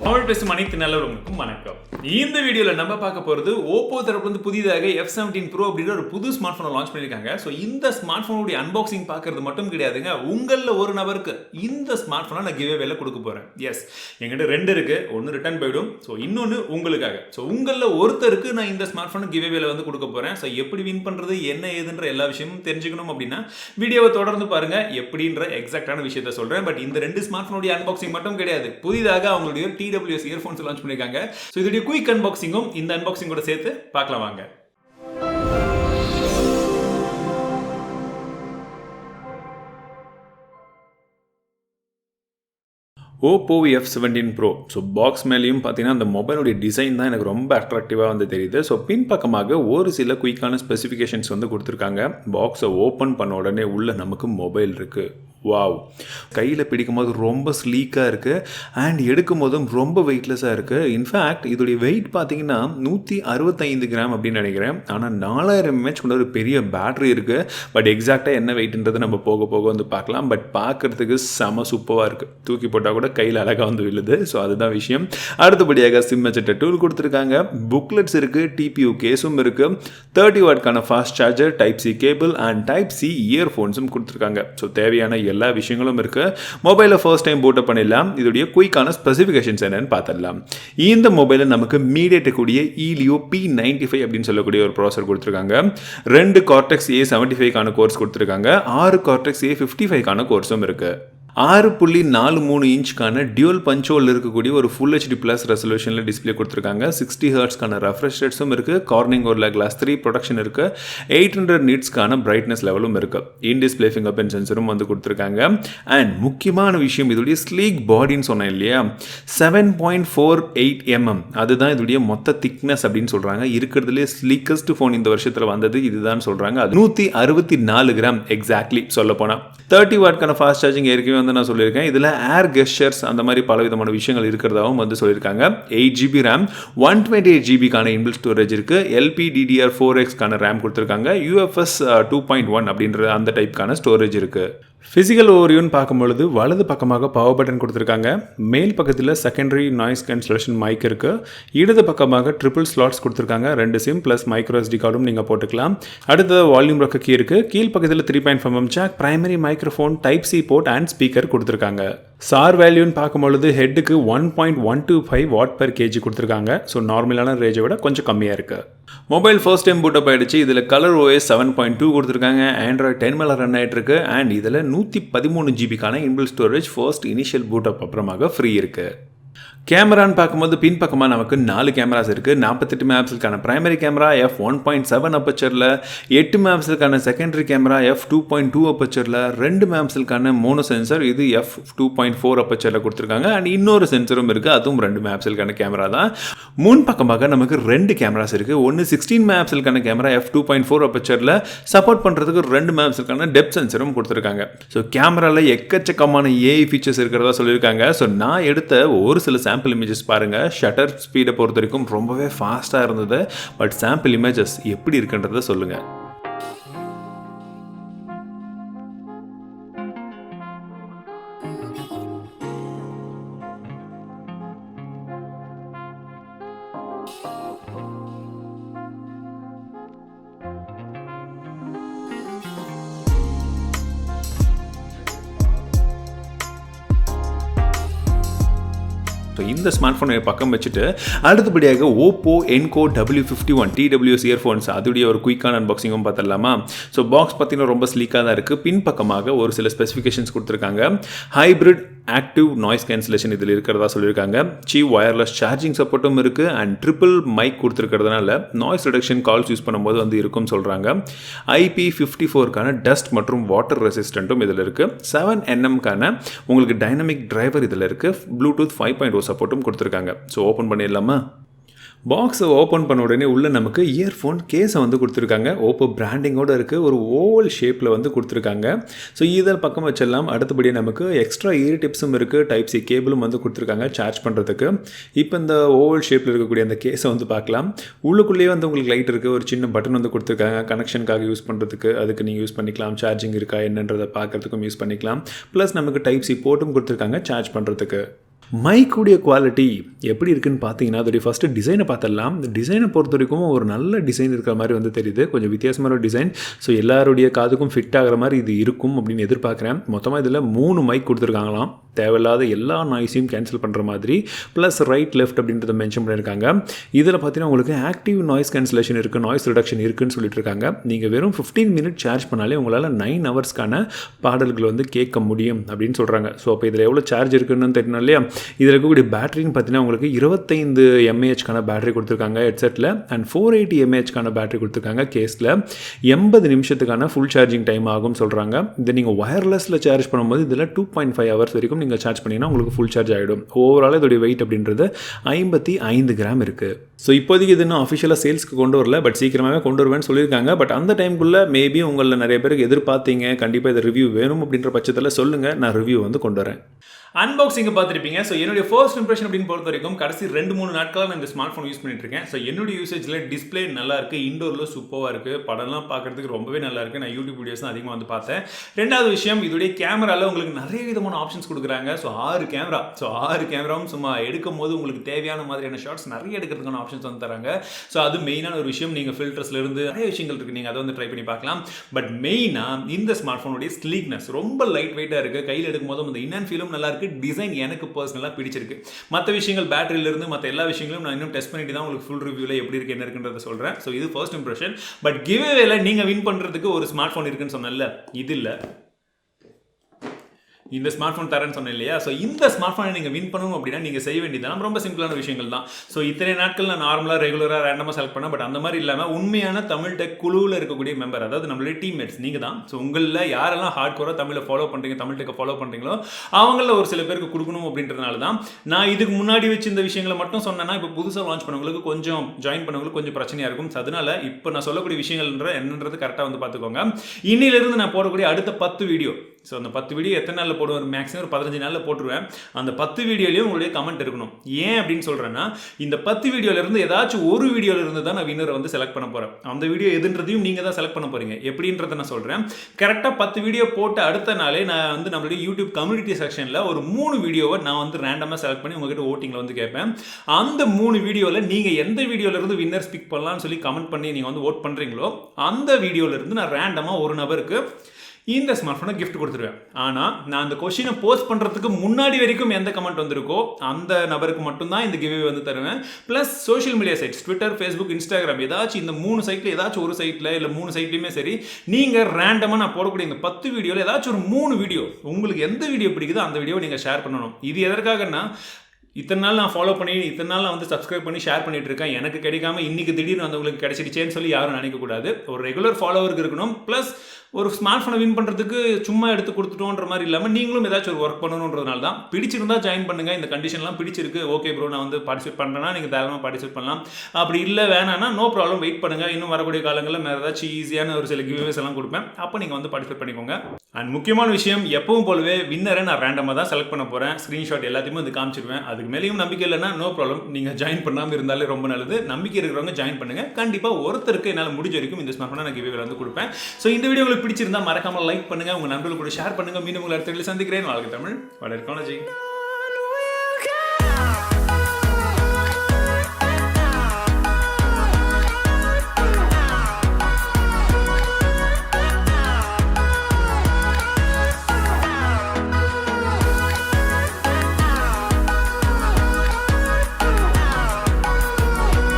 தமிழ் பேசும் அனைத்து நல்லவர்களுக்கும் வணக்கம். இந்த வீடியோல நம்ம பார்க்க போறது OPPO தரப்புல இருந்து புதிதாக F17 Pro அப்படிங்கிற ஒரு புது ஸ்மார்ட் போனை லான்ச் பண்ணிருக்காங்க. சோ இந்த ஸ்மார்ட் போனுடைய அன்பாக்சிங் பார்க்கிறது மட்டும் கிடையாதுங்க. உங்கள ஒரு நபருக்கு இந்த ஸ்மார்ட் போனை நான் கிவ்அவேல கொடுக்க போறேன். எஸ், என்கிட்ட ரெண்டு இருக்கு. ஒன்னு ரிட்டர்ன் போய்டும். சோ இன்னொன்னு உங்களுக்காக. சோ உங்கள ஒருத்தருக்கு நான் இந்த ஸ்மார்ட் போனை கிவ்அவேல வந்து கொடுக்க போறேன். சோ எப்படி வின் பண்றது, என்ன ஏதுன்ற எல்லா விஷயமும் தெரிஞ்சுக்கணும் அப்படின்னா வீடியோவை தொடர்ந்து பாருங்க. எப்படின்ற எக்ஸாக்ட்டான விஷயத்தை சொல்றேன். பட் இந்த ரெண்டு ஸ்மார்ட் போனுடைய அன்பாக்சிங் மட்டும் கிடையாது. புதிதாக அவங்களுடைய TWS இயர்போன்ஸ் லான்ச் பண்ணிருக்காங்க. சோ இதோட குயிக் அன்பாக்சிங்கும் இந்த அன்பாக்சிங்கோட சேர்த்து பார்க்கலாம் வாங்க. OPPO F17 Pro. So box மேலேயும் பார்த்தீங்கன்னா அந்த மொபைலுடைய டிசைன் தான் எனக்கு ரொம்ப அட்ராக்டிவாக வந்து தெரியுது. ஸோ பின்பக்கமாக ஒரு சில குயிக்கான ஸ்பெசிஃபிகேஷன்ஸ் வந்து கொடுத்துருக்காங்க. பாக்ஸை ஓப்பன் பண்ண உடனே உள்ள நமக்கு மொபைல் இருக்குது. வாவ், கையில் பிடிக்கும் போது ரொம்ப ஸ்லீக்காக இருக்குது அண்ட் எடுக்கும் போதும் ரொம்ப வெயிட்லெஸ்ஸாக இருக்குது. இன்ஃபேக்ட் இதோடைய வெயிட் பார்த்தீங்கன்னா 165 கிராம் அப்படின்னு நினைக்கிறேன். ஆனால் 4000 mAh கொண்ட ஒரு பெரிய பேட்டரி இருக்குது. பட் எக்ஸாக்டாக என்ன வெயிட்ன்றது நம்ம போக போக வந்து பார்க்கலாம். பட் பார்க்குறதுக்கு செம சூப்பராக இருக்குது. தூக்கி போட்டால் கூட கையில் அழகாக வந்து விழுது. ஸோ அதுதான் விஷயம். அடுத்தபடியாக சிம் வச்சுட்ட டூல் கொடுத்துருக்காங்க. புக்லெட்ஸ் இருக்குது, TPU கேஸும் இருக்குது, 30 வாட்க்கான fast charger, type C cable and type C இயர்ஃபோன்ஸும் கொடுத்துருக்காங்க. ஸோ தேவையான எல்லா விஷயங்களும் இருக்கு. மொபைலை ஃபர்ஸ்ட் டைம் பூட் பண்ணிடலாம். இதோடைய குயிக்கான ஸ்பெசிஃபிகேஷன்ஸ் என்னன்னு பார்த்துடலாம். இந்த மொபைலில் நமக்கு மீடியேட் கூடிய Helio P95 அப்படின்னு சொல்லக்கூடிய ஒரு ப்ராசஸர் கொடுத்துருக்காங்க. 2 Cortex A75 கோர்ஸ் கொடுத்துருக்காங்க. 6 Cortex A55 கோர்ஸும் இருக்கு. 6.43 இன்ச்சுக்கான டியூல் பஞ்சோல் இருக்கக்கூடிய ஒரு ஃபுல் HD ப்ளஸ் ரெசல்யூஷனில் டிஸ்பிளே கொடுத்துருக்காங்க. 60 ஹர்ட்ஸ்க்கான ரெஃப்ரெஷ் ரேட்ஸும் இருக்குது. கார்னிங் ஒரு கிளாஸ் 3 ப்ரொடக்ஷன் இருக்குது. 800 நிட்ஸ்க்கான பிரைட்னஸ் லெவலும் இருக்குது. இன் டிஸ்பிளே ஃபிங்கர் பிரிண்ட் சென்சரும் வந்து கொடுத்துருக்காங்க. அண்ட் முக்கியமான விஷயம் இதோடைய ஸ்லீக் பாடின்னு சொன்னேன் இல்லையா, 7.48 mm அதுதான் இதோடைய மொத்த திக்னஸ் அப்படின்னு சொல்கிறாங்க. இருக்கிறதுலே ஸ்லீக்கஸ்ட் ஃபோன் இந்த வருஷத்தில் வந்தது இதுதான் சொல்கிறாங்க. அது 164 கிராம் எக்ஸாக்ட்லி சொல்ல போனால். 30 வாட்க்கான ஃபாஸ்ட் சார்ஜிங் ஏற்கனவே நான் சொல்லியிருக்கேன். இதில் ஏர் கெஸ்டர்ஸ் அந்த மாதிரி பல விதமான விஷயங்கள் இருக்கிறதாவும் வந்து சொல்லியிருக்காங்க. 8GB RAM, 128GB inbuilt storage இருக்கு. LPDDR4X ரேம் கொடுத்துருக்காங்க. UFS 2.1 அப்படின்ற அந்த டைப்கான ஸ்டோரேஜ் இருக்கு. ஃபிசிக்கல் ஓவர்வியூன்னு பார்க்கும்பொழுது வலது பக்கமாக பவர் பட்டன் கொடுத்துருக்காங்க. மேல் பக்கத்தில் செகண்டரி நாய்ஸ் கேன்சலேஷன் மைக் இருக்கு. இடது பக்கமாக ட்ரிபிள் ஸ்லாட்ஸ் கொடுத்துருக்காங்க. 2 சிம் ப்ளஸ் மைக்ரோ SD கார்டும் நீங்கள் போட்டுக்கலாம். அடுத்தது வால்யூம் ரொக்க கீ இருக்கு. கீழ் பக்கத்தில் 3.5mm jack, primary microphone, type C port and speaker கொடுத்துருக்காங்க. சார் வேல்யூன்னு பார்க்கும்பொழுது ஹெட்டுக்கு 1.125 Watt/kg கொடுத்துருக்காங்க. ஸோ நார்மலான ரேஞ்சை விட கொஞ்சம் கம்மியாக இருக்குது. மொபைல் ஃபர்ஸ்ட் டைம் பூட்டப் ஆகிடுச்சு. இதில் கலர் OS 7.2 கொடுத்துருக்காங்க. ஆண்ட்ராய்ட் 10 மேலே ரன் ஆகிட்டு இருக்கு. அண்ட் இதில் 113GB inbuilt storage first initial boot up அப்புறமாக ஃப்ரீ இருக்குது. கேமரான்னு பார்க்கும்போது பின்பக்கமாக நமக்கு 4 கேமராஸ் இருக்குது. 48 மெகாபிக்சலுக்கான பிரைமரி கேமரா f1.7 அப்பச்சரில், 8 மெகாபிக்சலுக்கான செகண்டரி கேமரா f2.2 அப்பச்சரில், 2 மெகாபிக்சலுக்கான மோனோ சென்சர் இது f2.4 அப்பச்சரில் கொடுத்துருக்காங்க. அண்ட் இன்னொரு சென்சரும் இருக்குது, அதுவும் 2 மெகாபிக்சலுக்கான கேமரா தான். முன் பக்கமாக நமக்கு 2 கேமராஸ் இருக்குது. ஒன்று 16 மெகாபிக்சலுக்கான கேமரா f2.4 அப்பச்சரில் சப்போர்ட் பண்ணுறதுக்கு 2 மெகாபிக்சலுக்கான டெப்த் சென்சரும் கொடுத்துருக்காங்க. ஸோ கேமராவில் எக்கச்சக்கமான AI ஃபீச்சர்ஸ் இருக்கிறதா சொல்லியிருக்காங்க. ஸோ நான் எடுத்த ஒரு சில சாம்பிள் இமேஜஸ் பாருங்க. ஷட்டர் ஸ்பீடை பொறுத்த வரைக்கும் ரொம்பவே ஃபாஸ்ட்டாக இருந்தது. பட் சாம்பிள் இமேஜஸ் எப்படி இருக்குன்றதை சொல்லுங்க. ஸோ இந்த ஸ்மார்ட் ஃபோனை பக்கம் வச்சுட்டு அடுத்தபடியாக OPPO Enco W51 TWS earphones அதோடைய ஒரு குயிக்கான அன்பாக்சிங்கும் பார்த்துடலாமா. ஸோ பாக்ஸ் பார்த்தீங்கன்னா ரொம்ப ஸ்லீக்காக தான் இருக்குது. பின்பக்கமாக ஒரு சில ஸ்பெசிஃபிகேஷன்ஸ் கொடுத்துருக்காங்க. ஹைப்ரிட் ஆக்டிவ் நாய்ஸ் கேன்சலேஷன் இதில் இருக்கிறதா சொல்லியிருக்காங்க. சீப் வயர்லெஸ் சார்ஜிங் சப்போர்ட்டும் இருக்குது. அண்ட் ட்ரிபிள் மைக் கொடுத்துருக்கிறதுனால நாய்ஸ் ரிடக்ஷன் கால்ஸ் யூஸ் பண்ணும்போது வந்து இருக்கும்னு சொல்கிறாங்க. IP54 டஸ்ட் மற்றும் வாட்டர் ரெசிஸ்டண்ட்டும் இதில் இருக்குது. 7nm உங்களுக்கு டைனமிக் டிரைவர் இதில் இருக்குது. ப்ளூடூத் 5.0 சப்போர்ட்டும் கொடுத்துருக்காங்க. ஸோ ஓப்பன் பண்ணிடலாமா. பாக்ஸை ஓப்பன் பண்ண உடனே உள்ள நமக்கு இயர்ஃபோன் கேஸை வந்து கொடுத்துருக்காங்க. OPPO பிராண்டிங்கோடு இருக்குது. ஒரு ஓவல் ஷேப்பில் வந்து கொடுத்துருக்காங்க. ஸோ இதில் பக்கம் வச்சிடலாம். அடுத்தபடியாக நமக்கு எக்ஸ்ட்ரா இயர் டிப்ஸும் இருக்குது. டைப் சி கேபிளும் வந்து கொடுத்துருக்காங்க சார்ஜ் பண்ணுறதுக்கு. இப்போ இந்த ஓவல் ஷேப்பில் இருக்கக்கூடிய அந்த கேஸை வந்து பார்க்கலாம். உள்ளுக்குள்ளேயே வந்து உங்களுக்கு லைட் இருக்குது. ஒரு சின்ன பட்டன் வந்து கொடுத்துருக்காங்க கனெக்ஷனுக்காக யூஸ் பண்ணுறதுக்கு. அதுக்கு நீங்கள் யூஸ் பண்ணிக்கலாம். சார்ஜிங் இருக்கா என்னன்றதை பார்க்குறதுக்கும் யூஸ் பண்ணிக்கலாம். ப்ளஸ் நமக்கு டைப் சி போர்ட்டும் கொடுத்துருக்காங்க சார்ஜ் பண்ணுறதுக்கு. மைக்குடைய குவாலிட்டி எப்படி இருக்குன்னு பார்த்தீங்கன்னா, அதோடைய ஃபஸ்ட்டு டிசைனை பார்த்துடலாம். இந்த டிசைனை பொறுத்த வரைக்கும் ஒரு நல்ல டிசைன் இருக்கிற மாதிரி வந்து தெரியுது. கொஞ்சம் வித்தியாசமான டிசைன். ஸோ எல்லாருடைய காதுக்கும் ஃபிட் ஆகிற மாதிரி இது இருக்கும் அப்படின்னு எதிர்பார்க்குறேன். மொத்தமாக இதில் 3 மைக் கொடுத்துருக்காங்களாம். தேவையில்லாத எல்லா நாய்ஸையும் கேன்சல் பண்ணுற மாதிரி. ப்ளஸ் ரைட் லெஃப்ட் அப்படின்றத மென்ஷன் பண்ணியிருக்காங்க. இதில் பார்த்தீங்கன்னா உங்களுக்கு ஆக்டிவ் நாய்ஸ் கேன்சலேஷன் இருக்குது, நாய்ஸ் ரிடக்ஷன் இருக்குதுன்னு சொல்லிட்டு இருக்காங்க. நீங்கள் வெறும் 15 மினிட் சார்ஜ் பண்ணாலே உங்களால் 9 ஹவர்ஸ்க்கான பாடல்கள் வந்து கேட்க முடியும் அப்படின்னு சொல்கிறாங்க. ஸோ அப்போ இதில் எவ்வளோ சார்ஜ் இருக்குன்னு தெரியணும் இல்லையா? இதில் இருக்கக்கூடிய பேட்டரின்னு பார்த்தீங்கன்னா உங்களுக்கு 25 mAhக்கான பேட்டரி கொடுத்துருக்காங்க ஹெட்செட்டில். அண்ட் 480 mAhக்கான பேட்டரி கொடுத்துருக்காங்க கேஸில். 80 நிமிஷத்துக்கான ஃபுல் சார்ஜிங் டைம் ஆகும்னு சொல்கிறாங்க. இதை நீங்கள் ஒயர்லெஸில் சார்ஜ் பண்ணும்போது இதில் 2.5 ஹவர்ஸ் வரைக்கும் நீங்கள் சார்ஜ் பண்ணிங்கன்னா உங்களுக்கு ஃபுல் சார்ஜ் ஆகிடும். ஓவரால் இதோடைய வெயிட் அப்படின்றது 55 கிராம் இருக்குது. ஸோ இப்போதைக்கு இது இன்னும் அஃபிஷியலாக சேல்ஸ்க்கு கொண்டு வரல, பட் சீக்கிரமாகவே கொண்டு வருவேன்னு சொல்லியிருக்காங்க. பட் அந்த டைமுக்குள்ளே மேபி உங்களில் நிறைய பேருக்கு எதிர்பார்த்தீங்க, கண்டிப்பாக இது ரிவ்யூ வேணும் அப்படின்ற பட்சத்தில் சொல்லுங்கள், நான் ரிவ்யூ வந்து கொண்டு வரேன். அன்பாக்சிங் பார்த்துருப்பீங்க. ஸோ என்னுடைய ஃபர்ஸ்ட் இம்ப்ரெஷன் அப்படின்னு பொறுத்த வரைக்கும் கடைசி 2-3 நாட்களாக நான் இந்த ஸ்மார்ட் ஃபோன் யூஸ் பண்ணிட்டு இருக்கேன். ஸோ என்னுடைய யூசேஜில் டிஸ்பிளே நல்லா இருக்குது, இண்டோரில் சூப்பராக இருக்குது, படம்லாம் பார்க்குறதுக்கு ரொம்பவே நல்லா இருக்குது. நான் யூடியூப் வீடியோஸ் தான் அதிகமாக வந்து பார்த்தேன். ரெண்டாவது விஷயம், இதோடைய கேமராவில் உங்களுக்கு நிறைய விதமான ஆப்ஷன்ஸ் கொடுக்குறாங்க. ஸோ 6 கேமரா, ஸோ 6 கேமராவும் சும்மா எடுக்கும் போது உங்களுக்கு தேவையான மாதிரியான ஷார்ட்ஸ் நிறைய எடுக்கிறதுக்கான ஆப்ஷன்ஸ் வந்து தராங்க. ஸோ அது மெயினான ஒரு விஷயம். நீங்கள் ஃபில்டர்ஸ்லேருந்து நிறைய விஷயங்கள் இருக்குது, நீங்கள் அதை வந்து ட்ரை பண்ணி பார்க்கலாம். பட் மெயினாக இந்த ஸ்மார்ட் ஃபோனுடைய ஸ்லீக்னஸ் ரொம்ப லைட் வெயிட்டாக இருக்குது. கையில் எடுக்கும் போது அந்த இன்னன் ஃபீலும் நல்லா இருக்குது. டிசைன் எனக்கு பர்சனலாக பிடிச்சிருக்கு. மற்ற விஷயங்கள் பேட்டரியிலிருந்து மற்ற எல்லா விஷயங்களும் நான் இன்னும் டெஸ்ட் பண்ணிட்டு தான் உங்களுக்கு ஃபுல் ரிவ்யூவில் எப்படி இருக்குது என்ன இருக்குன்றதை சொல்கிறேன். ஸோ இது ஃபர்ஸ்ட் இம்ப்ரெஷன். பட் கிவ்அவேல நீங்கள் வின் பண்ணுறதுக்கு ஒரு ஸ்மார்ட் ஃபோன் இருக்குன்னு சொன்னல, இது இல்லை, இந்த ஸ்மார்ட் ஃபோன் தரேன்னு சொன்னேன் இல்லையா? ஸோ இந்த ஸ்மார்ட் ஃபோனை நீங்கள் வின் பண்ணணும் அப்படின்னா நீங்கள் செய்ய வேண்டியது ரொம்ப சிம்பிளான விஷயங்கள் தான். ஸோ இத்தனை நாட்கள் நான் நார்மலாக ரெகுலராக ரேண்டமாக செலக்ட் பண்ணேன். பட் அந்த மாதிரி இல்லாமல் உண்மையான தமிழ் டெக் குழுவில் இருக்கக்கூடிய மெம்பர், அதாவது நம்மளுடைய டீம்மேட்ஸ் நீங்கள் தான். ஸோ உங்களில் யாரெல்லாம் ஹார்ட் கோராக தமிழை ஃபாலோ பண்ணுறீங்க, தமிழ் டெக்கை ஃபாலோ பண்ணுறீங்களோ அவங்களில் ஒரு சில பேருக்கு கொடுக்கணும் அப்படின்றதுனால தான் நான் இதுக்கு முன்னாடி வச்சு இந்த விஷயங்களை மட்டும் சொன்னேன்னா இப்போ புதுசாக லான்ச் பண்ணவங்களுக்கு கொஞ்சம் ஜாயின் பண்ணவங்களுக்கு கொஞ்சம் பிரச்சனையாக இருக்கும். ஸோ அதனால இப்போ நான் சொல்லக்கூடிய விஷயங்கள்ன்ற என்னன்றது கரெக்டாக வந்து பார்த்துக்கோங்க. இன்னிலிருந்து நான் போடக்கூடிய அடுத்த 10 வீடியோ, ஸோ அந்த 10 வீடியோ எத்தனை நாளில் போடுவேன், மேக்ஸிமம் ஒரு 15 நாளில் போட்டுருவேன். அந்த 10 வீடியோலையும் உங்களுடைய கமெண்ட் இருக்கணும். ஏன் அப்படின்னு சொல்கிறேன்னா, இந்த 10 வீடியோலேருந்து ஏதாச்சும் ஒரு வீடியோலேருந்து தான் நான் வின்னரை வந்து செலக்ட் பண்ண போகிறேன். அந்த வீடியோ எதுன்றதையும் நீங்கள் தான் செலக்ட் பண்ண போகிறீங்க. எப்படின்றத நான் சொல்கிறேன். கரெக்டாக 10 வீடியோ போட்ட அடுத்த நாளே நான் வந்து நம்மளுடைய யூடியூப் கம்யூனிட்டி செக்ஷனில் ஒரு 3 வீடியோவை நான் வந்து ரேண்டமாக செலக்ட் பண்ணி உங்ககிட்ட ஓட்டிங்கில் வந்து கேட்பேன். அந்த 3 வீடியோவில் நீங்கள் எந்த வீடியோலேருந்து வின்னர் ஸ்பிக் பண்ணலாம்னு சொல்லி கமெண்ட் பண்ணி நீங்கள் வந்து ஓட் பண்ணுறீங்களோ அந்த வீடியோலேருந்து நான் ரேண்டமாக ஒரு நபருக்கு இந்த ஸ்மார்ட் ஃபோனை கிஃப்ட் கொடுத்துருவேன். ஆனால் நான் அந்த கொஸ்டினை போஸ்ட் பண்ணுறதுக்கு முன்னாடி வரைக்கும் எந்த கமெண்ட் வந்திருக்கோ அந்த நபருக்கு மட்டும்தான் இந்த கிவ்அவே வந்து தருவேன். Plus social media sides, Twitter, Facebook, Instagram, ஏதாச்சும் இந்த 3 சைட்டில் ஏதாச்சும் ஒரு சைட்டில் இல்லை 3 சைட்லையுமே சரி, நீங்கள் ரேண்டமாக நான் போடக்கூடிய இந்த 10 வீடியோவில் ஏதாச்சும் ஒரு 3 வீடியோ, உங்களுக்கு எந்த வீடியோ பிடிக்குதோ அந்த வீடியோவை நீங்கள் ஷேர் பண்ணணும். இது எதற்காகன்னா, இத்தனை நாள் நான் ஃபாலோ பண்ணி, இத்தனை நாள் நான் வந்து சப்ஸ்கிரைப் பண்ணி ஷேர் பண்ணிட்டு இருக்கேன், எனக்கு கிடைக்காம இன்னைக்கு திடீர்னு வந்தவங்களுக்கு கிடைச்சிடுச்சேன்னு சொல்லி யாரும் நினைக்கக்கூடாது. ஒரு ரெகுலர் ஃபாலோவருக்கு இருக்கணும். ப்ளஸ் ஒரு ஸ்மார்ட் ஃபோனை வின் பண்ணுறதுக்கு சும்மா எடுத்து கொடுத்துட்டோன்ற மாதிரி இல்லாமல் நீங்களும் ஏதாச்சும் ஒரு ஒர்க் பண்ணணுன்றதுனால தான். பிடிச்சிருந்தா ஜாயின் பண்ணுங்கள். இந்த கண்டிஷன்லாம் பிடிச்சிருக்கு, ஓகே ப்ரோ நான் வந்து பார்ட்டிசிபேட் பண்ணுறேன்னா நீங்கள் தாராளமாக பார்ட்டிசிபேட் பண்ணலாம். அப்படி இல்லை வேணான்னா நோ ப்ராப்ளம், வெயிட் பண்ணுங்கள். இன்னும் வரக்கூடிய காலங்களில் நான் ஏதாச்சும் ஈஸியான ஒரு சில கிவ்அவேஸ் எல்லாம் கொடுப்பேன். அப்போ நீங்கள் வந்து பார்ட்டிசிபேட் பண்ணிக்கோங்க. அண்ட் முக்கியமான விஷயம், எப்பவும் போலவே வின்னரை நான் ரேண்டமாக தான் செலக்ட் பண்ண போகிறேன். ஸ்க்ரீன்ஷாட் எல்லாத்தையுமே வந்து காமிச்சிருவேன். அதுக்கு மேலேயும் நம்பிக்கை இல்லைன்னா நோ ப்ராப்ளம், நீங்கள் ஜாயின் பண்ணாமல் இருந்தாலே ரொம்ப நல்லது. நம்பிக்கை இருக்கிறவங்க ஜாயின் பண்ணுங்கள். கண்டிப்பாக ஒருத்தருக்கு என்னால் முடிஞ்ச வரைக்கும் இந்த ஸ்மார்ட் ஃபோனை நான் கிவ்அவே வந்து கொடுப்பேன். ஸோ இந்த வீடியோ உங்களுக்கு பிடிச்சிருந்தா மறக்காமல் லைக் பண்ணுங்கள், உங்கள் நண்பர்களுக்கு கூட ஷேர் பண்ணுங்கள். மீண்டும் உங்களை அடுத்த வீடியோவில் சந்திக்கிறேன். வாழ்க தமிழ், வளர்க்க.